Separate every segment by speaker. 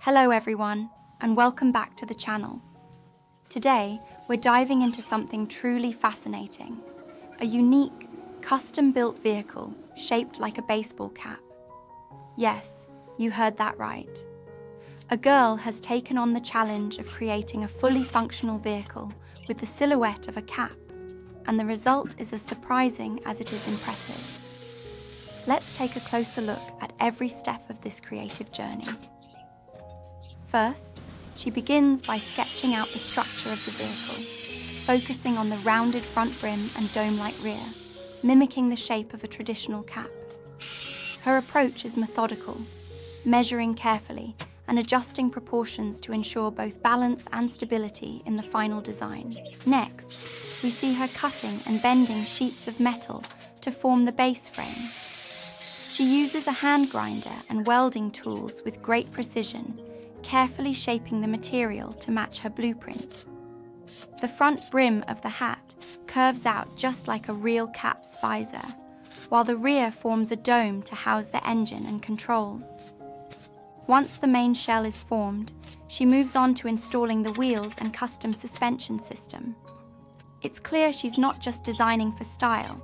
Speaker 1: Hello everyone, and welcome back to the channel. Today, we're diving into something truly fascinating, a unique, custom-built vehicle shaped like a baseball cap. Yes, you heard that right. A girl has taken on the challenge of creating a fully functional vehicle with the silhouette of a cap, and the result is as surprising as it is impressive. Let's take a closer look at every step of this creative journey. First, she begins by sketching out the structure of the vehicle, focusing on the rounded front brim and dome-like rear, mimicking the shape of a traditional cap. Her approach is methodical, measuring carefully and adjusting proportions to ensure both balance and stability in the final design. Next, we see her cutting and bending sheets of metal to form the base frame. She uses a hand grinder and welding tools with great precision, carefully shaping the material to match her blueprint. The front brim of the hat curves out just like a real cap's visor, while the rear forms a dome to house the engine and controls. Once the main shell is formed, she moves on to installing the wheels and custom suspension system. It's clear she's not just designing for style.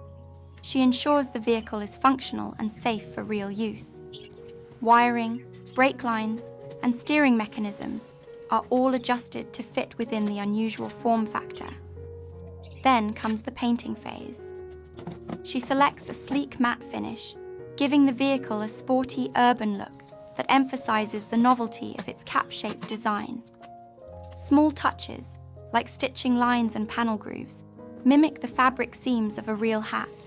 Speaker 1: She ensures the vehicle is functional and safe for real use. Wiring, brake lines, and steering mechanisms are all adjusted to fit within the unusual form factor. Then comes the painting phase. She selects a sleek matte finish, giving the vehicle a sporty urban look that emphasizes the novelty of its cap-shaped design. Small touches, like stitching lines and panel grooves, mimic the fabric seams of a real hat,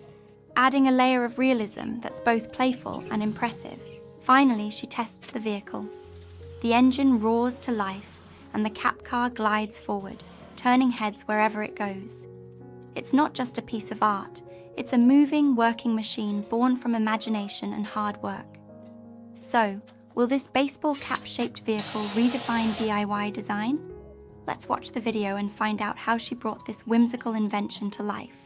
Speaker 1: adding a layer of realism that's both playful and impressive. Finally, she tests the vehicle. The engine roars to life, and the cap car glides forward, turning heads wherever it goes. It's not just a piece of art, it's a moving, working machine born from imagination and hard work. So, will this baseball cap-shaped vehicle redefine DIY design? Let's watch the video and find out how she brought this whimsical invention to life.